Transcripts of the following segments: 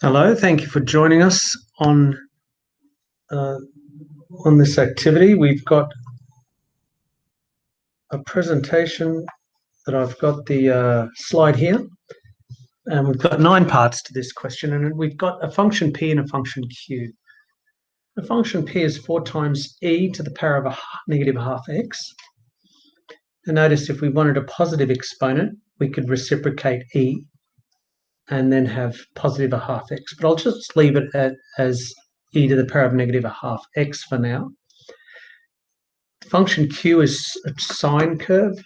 Hello, thank you for joining us uh, on this activity. We've got a presentation that I've got the slide here, and we've got 9 parts to this question, and we've got a function p and a function q. The function p is 4 times e to the power of negative half x. And notice if we wanted a positive exponent, we could reciprocate e and then have positive a half x. But I'll just leave it as e to the power of negative a half x for now. Function q is a sine curve.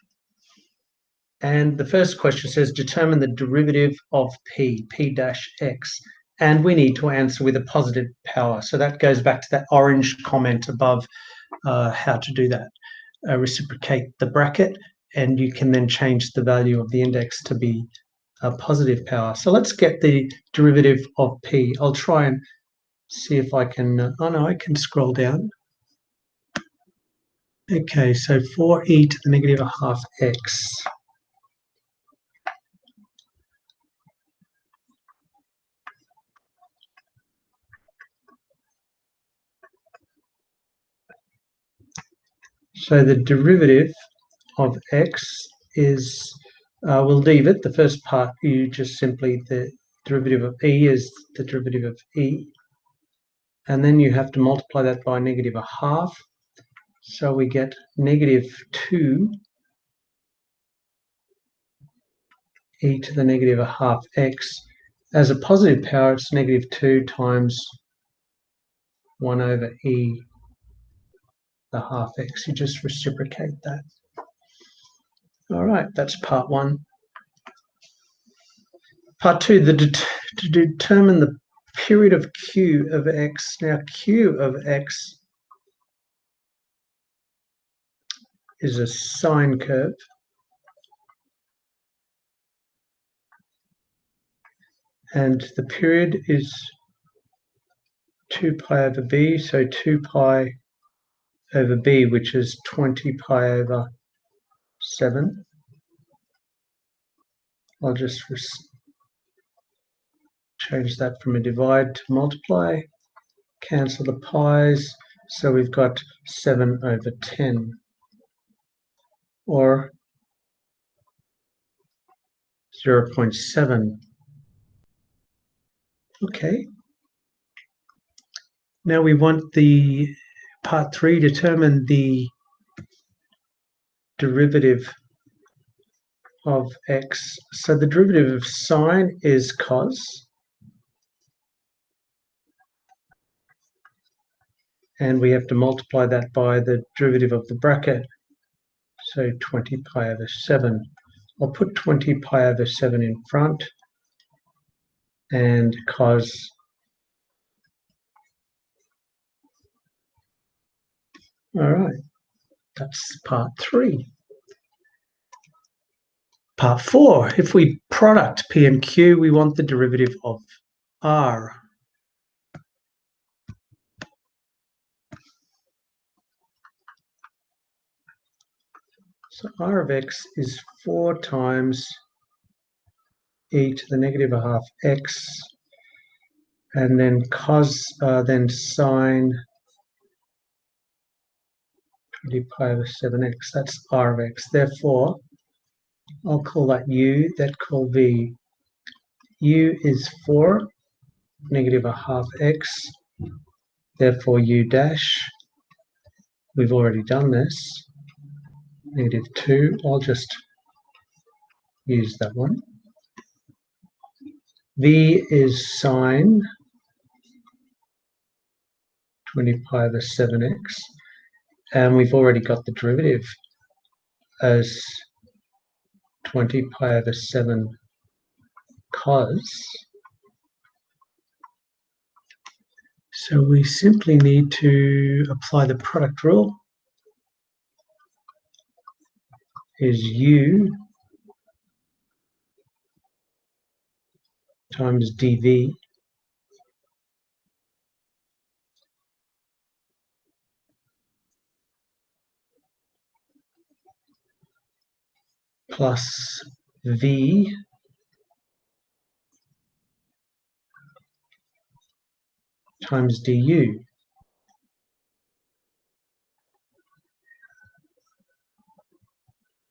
And the first question says, determine the derivative of p dash x. And we need to answer with a positive power. So that goes back to that orange comment above how to do that. Reciprocate the bracket, and you can then change the value of the index to be a positive power. So let's get the derivative of p. I'll try and see if I can, oh no, I can scroll down. Okay, so 4e to the negative a half x. So the derivative of x is, we'll leave it. The first part, you just simply, the derivative of e is the derivative of e. And then you have to multiply that by negative a half. So we get negative 2 e to the negative a half x. As a positive power, it's negative 2 times 1 over e the half x. You just reciprocate that. All right, that's part 1. Part 2, to determine the period of q of x. Now, q of x is a sine curve. And the period is 2 pi over b, so 2 pi over b, which is 20 pi over 7. I'll just change that from a divide to multiply, cancel the pi's, so we've got 7 over 10, or 0.7. Okay. Now we want the part 3, determine the derivative of x. So the derivative of sine is cos. And we have to multiply that by the derivative of the bracket. So 20 pi over 7. I'll put 20 pi over 7 in front, and cos all right, that's part 3. Part 4, if we product p and q, we want the derivative of r. So r of x is 4 times e to the negative a half x, and then cos, then sine 20 pi over 7x. That's r of x. Therefore, I'll call that u, that call v. U is 4, negative a half x, therefore u dash. We've already done this. Negative 2, I'll just use that one. V is sine 20 pi over 7x, and we've already got the derivative as 20 pi over 7 cos. So we simply need to apply the product rule. Is u times dv plus v times du.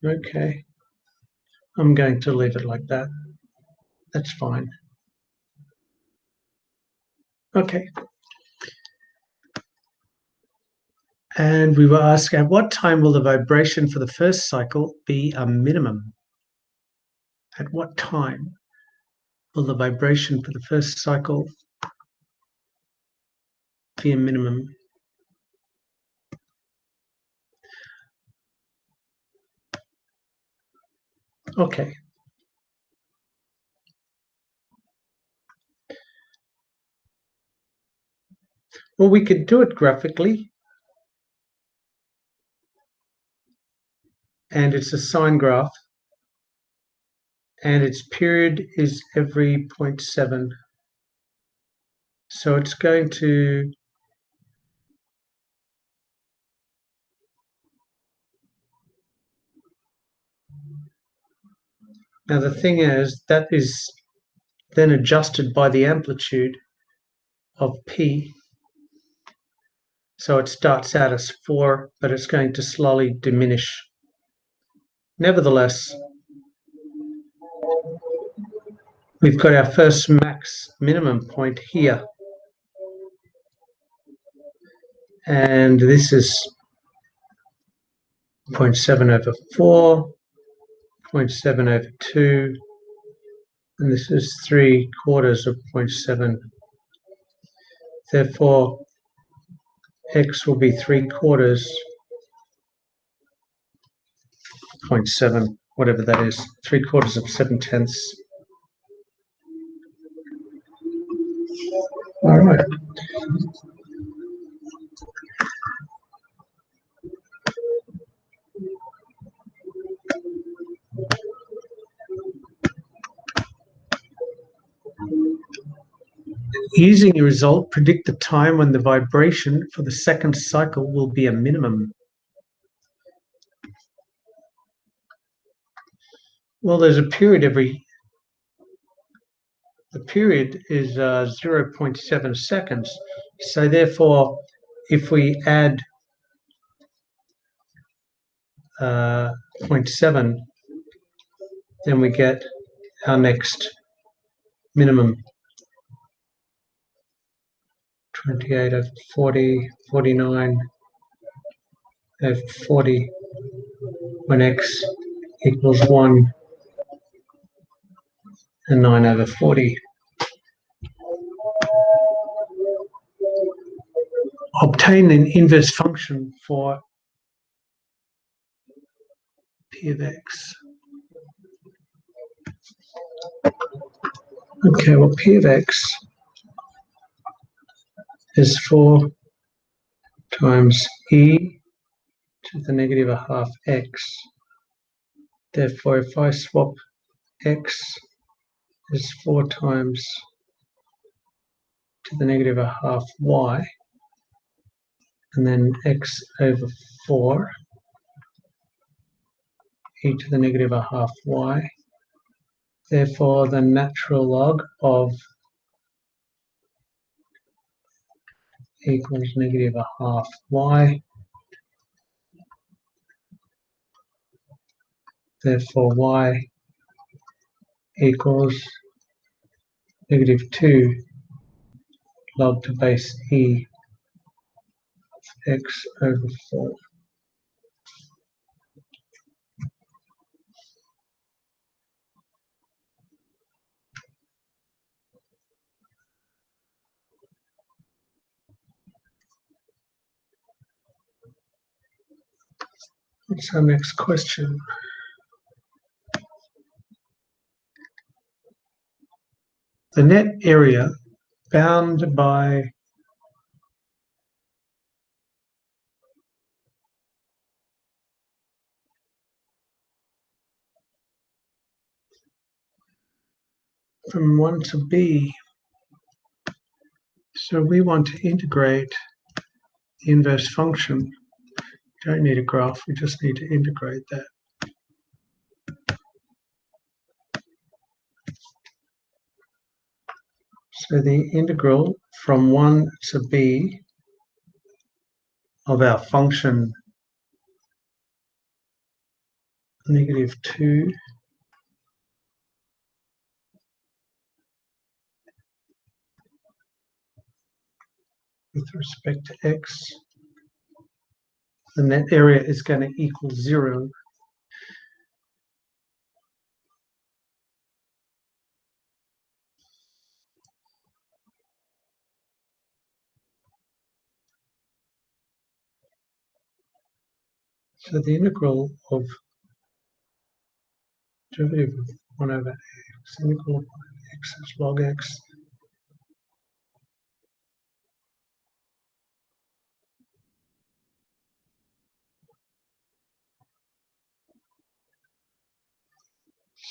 Okay, I'm going to leave it like that. That's fine. Okay. And we were asked, at what time will the vibration for the first cycle be a minimum? At what time will the vibration for the first cycle be a minimum? Okay. Well, we could do it graphically. And it's a sine graph. And its period is every 0.7. So it's going to... Now the thing is, that is then adjusted by the amplitude of P. So it starts out as 4, but it's going to slowly diminish. Nevertheless, we've got our first max minimum point here. And this is 0.7 over 4, 0.7 over 2, and this is 3/4 of 0.7. Therefore, x will be 3/4, 0.7, whatever that is, 3/4 of 7/10. All right. Using the result, predict the time when the vibration for the second cycle will be a minimum. Well, there's a period the period is 0.7 seconds. So therefore, if we add 0.7, then we get our next minimum. 28 over 40, 49 over 40, when x equals 1, and 9 over 40. Obtain an inverse function for p of x. Okay, well, p of x is 4 times e to the negative a half x. Therefore, if I swap x is 4 times to the negative a half y, and then x over 4 e to the negative a half y. Therefore, the natural log of equals negative a half y. Therefore, y equals negative 2 log to base e of x over 4. What's our next question? The net area bound by from 1 to b. So we want to integrate the inverse function. We don't need a graph, we just need to integrate that. So the integral from 1 to b of our function -2 with respect to x, the net area is going to equal 0. So the integral of derivative of 1 over x, integral of x is log x.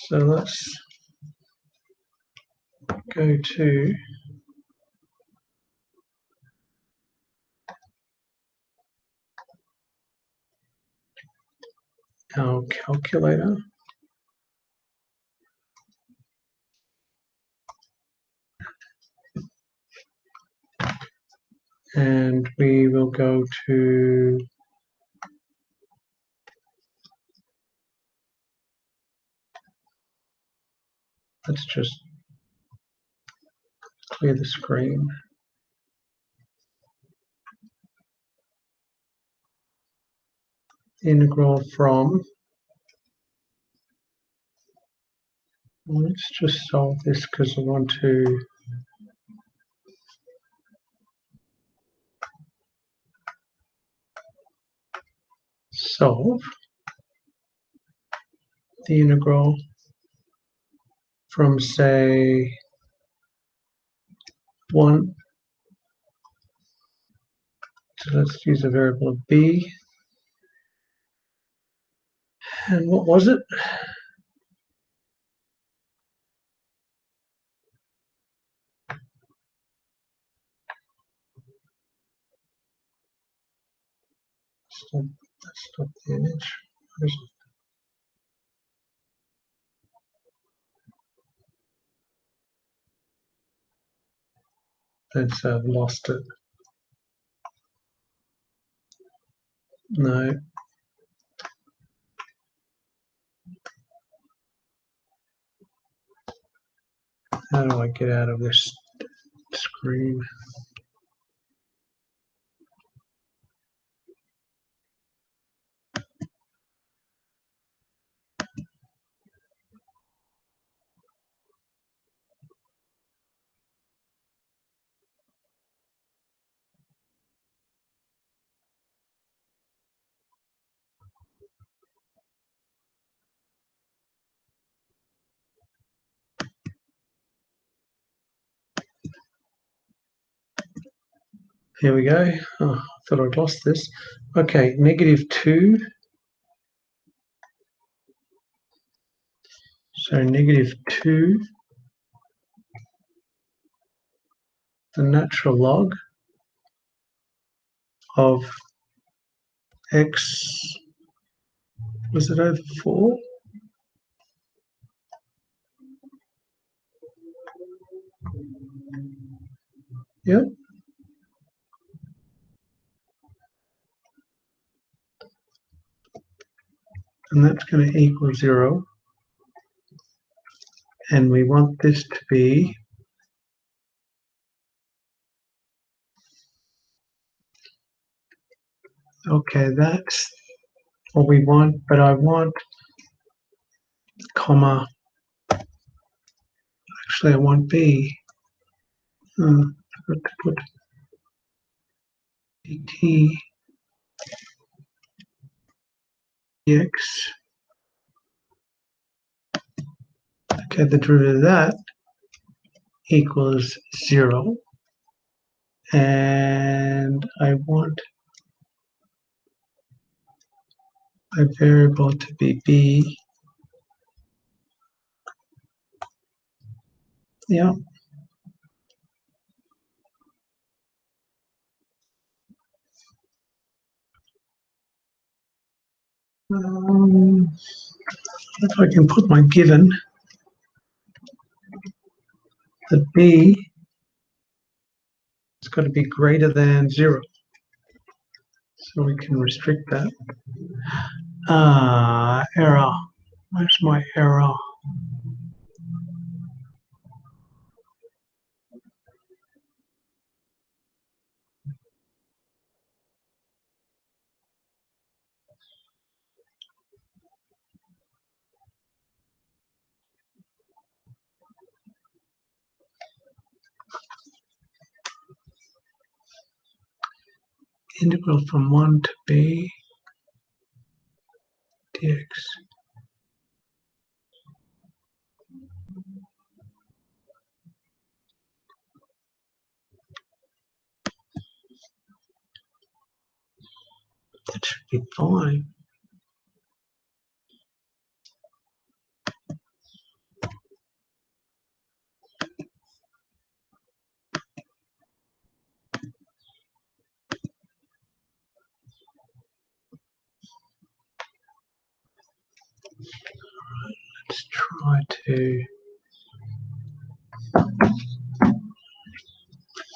So let's go to our calculator. And we will go to let's just clear the screen. Integral from, let's just solve this because I want to solve the integral from, say, 1, so let's use a variable of b. And what was it? That's not the image. I've lost it. No. How do I get out of this screen? Here we go. Oh, I thought I'd lost this. Okay, -2. So -2, the natural log of x, was it over 4? Yep. And that's going to equal 0. And we want this to be okay, that's what we want, but I want comma, actually I want b. I forgot to put dt dx. Okay, the derivative of that equals 0. And I want a variable to be b. Yeah. If I can put my given, the b It's got to be greater than 0. So we can restrict that. Error. Where's my error? Integral from 1 to b dx. That should be fine. Let's try to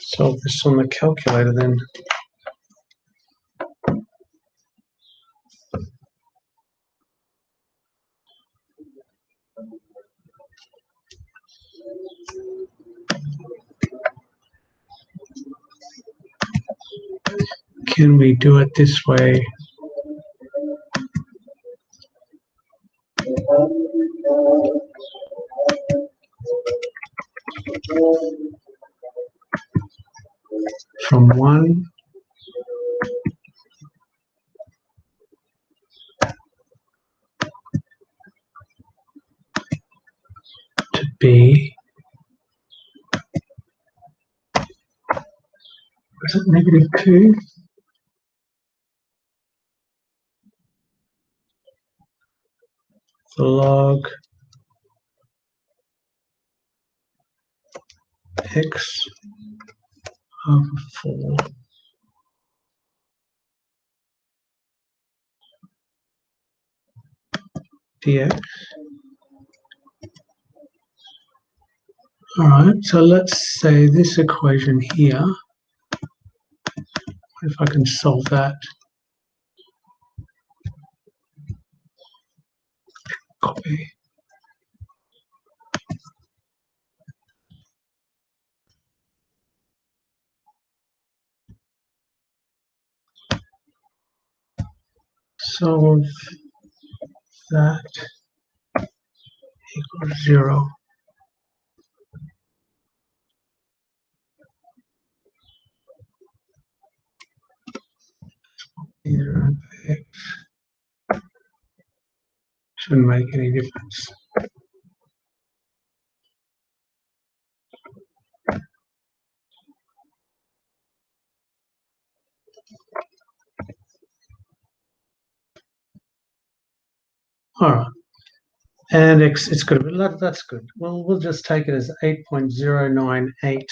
solve this on the calculator then. Can we do it this way? From 1 to b. Is it -2? The log x over 4 dx. All right, so let's say this equation here, if I can solve that. Copy. Solve that equals 0. Either x shouldn't make any difference. All right, and x, it's good. That's good. Well, we'll just take it as 8.098.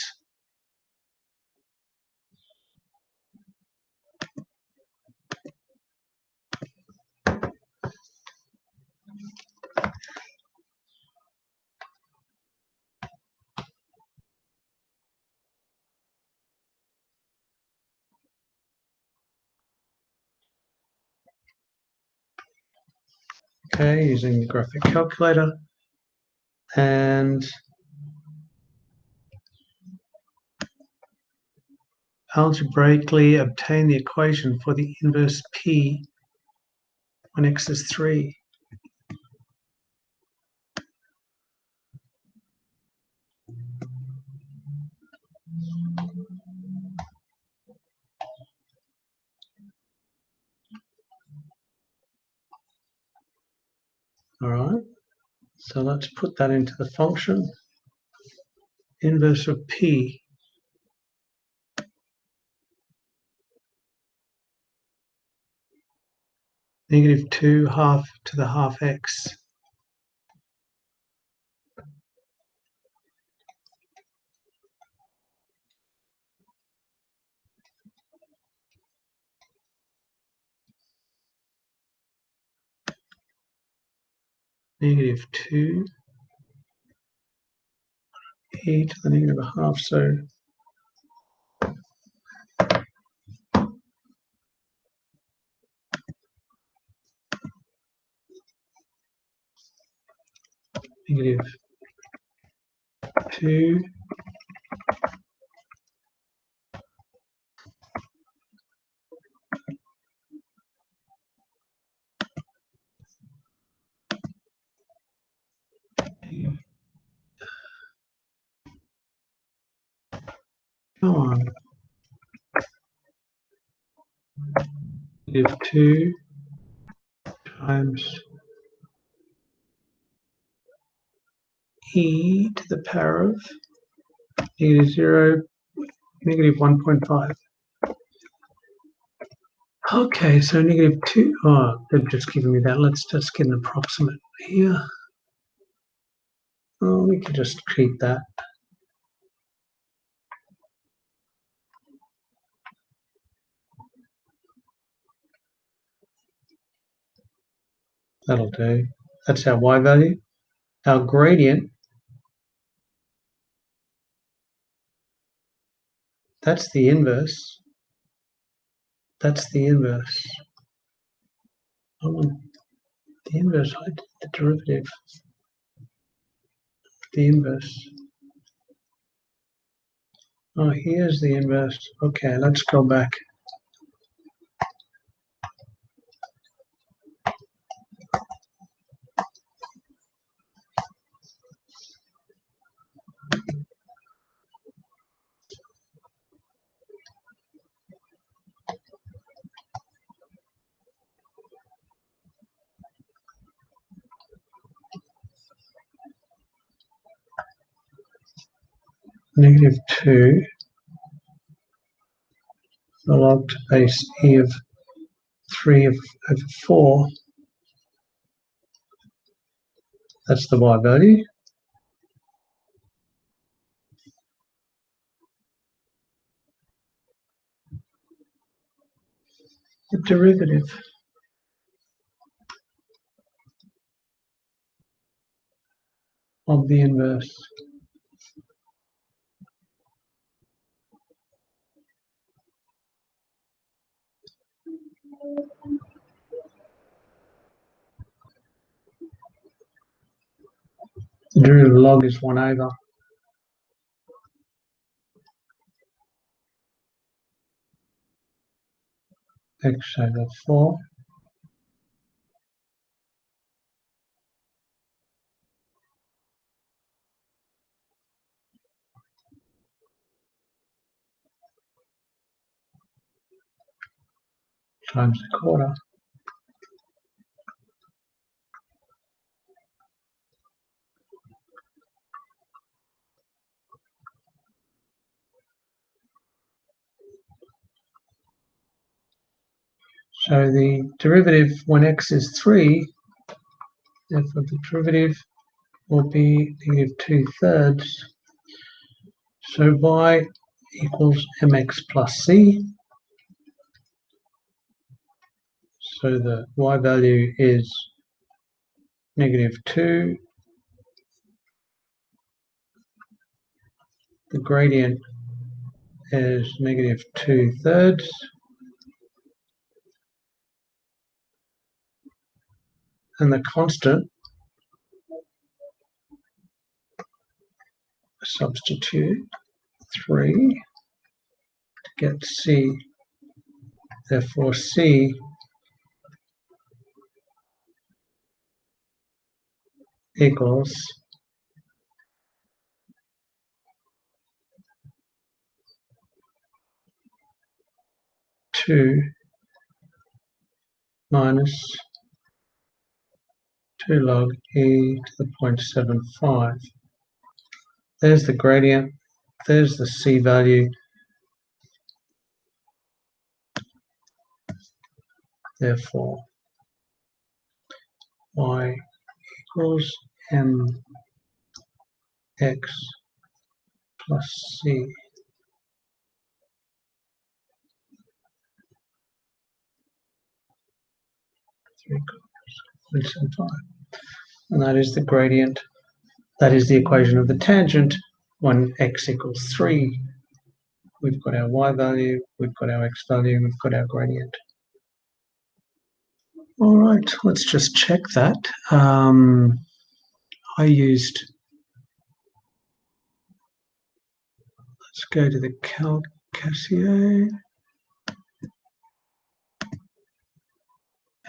Okay, using the graphic calculator, and algebraically obtain the equation for the inverse p when x is 3. All right, so let's put that into the function. Inverse of p. -2 half to the half x. -2 e to the -1/2, so negative 2 go on, negative 2 times e to the power of negative 0, negative 1.5. Okay, so negative 2, oh, they've just given me that. Let's just get an approximate here. Oh, we can just keep that. That'll do. That's our y value. Our gradient, that's the inverse. That's the inverse. I want the inverse, the derivative, the inverse. Oh, here's the inverse. Okay, let's go back. Negative 2 the log to base e of 3 over 4. That's the y value. The derivative of the inverse. The derivative of log is 1 over x over 4 times a quarter. So the derivative when x is 3, therefore the derivative will be negative 2/3. So y equals mx plus c. So the y value is negative 2. The gradient is negative 2/3. And the constant, substitute 3 to get c. Therefore c equals 2 minus 2 log e to the 0.75. There's the gradient, there's the c value. Therefore, y equals mx plus c. And that is the gradient. That is the equation of the tangent when x equals 3. We've got our y value, we've got our x value, we've got our gradient. All right, let's just check that. I used, let's go to the Casio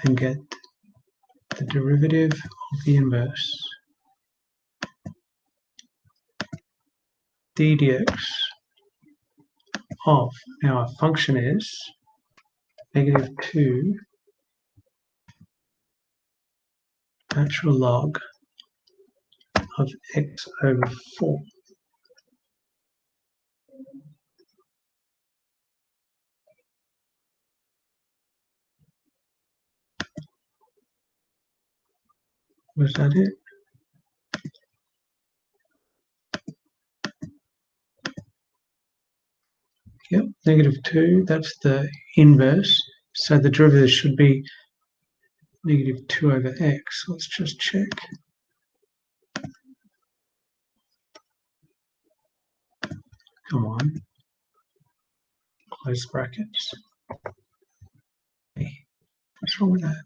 and get the derivative of the inverse. d dx of, now our function is -2 natural log of x over 4. Was that it? Yep, -2, that's the inverse. So the derivative should be -2 over x. Let's just check. Come on. Close brackets. Hey, what's wrong with that?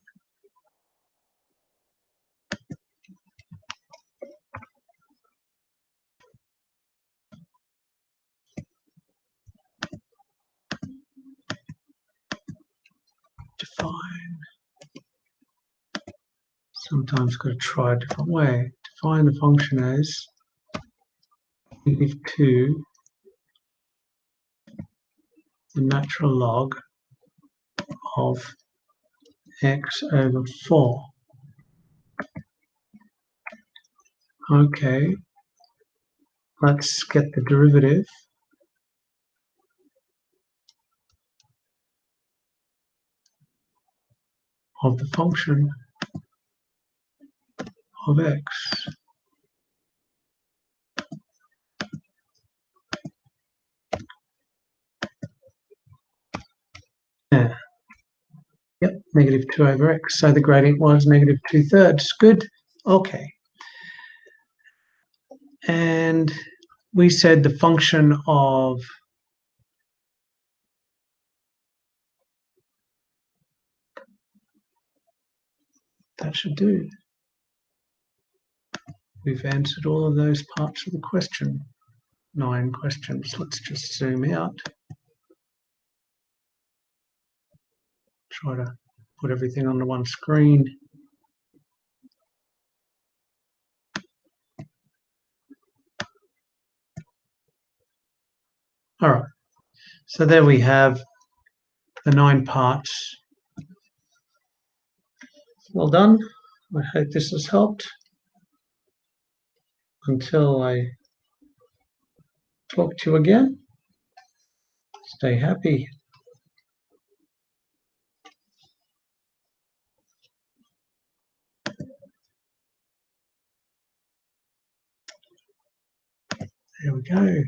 Define. Sometimes got to try a different way. Define the function as -2 the natural log of x over 4. Okay, let's get the derivative of the function of x. Yeah. Yep, -2 over x. So the gradient was -2/3. Good. Okay. And we said the function of that should do. We've answered all of those parts of the question. 9 questions. Let's just zoom out. Try to put everything onto one screen. All right. So there we have the 9 parts. Well done. I hope this has helped. Until I talk to you again, stay happy. There we go.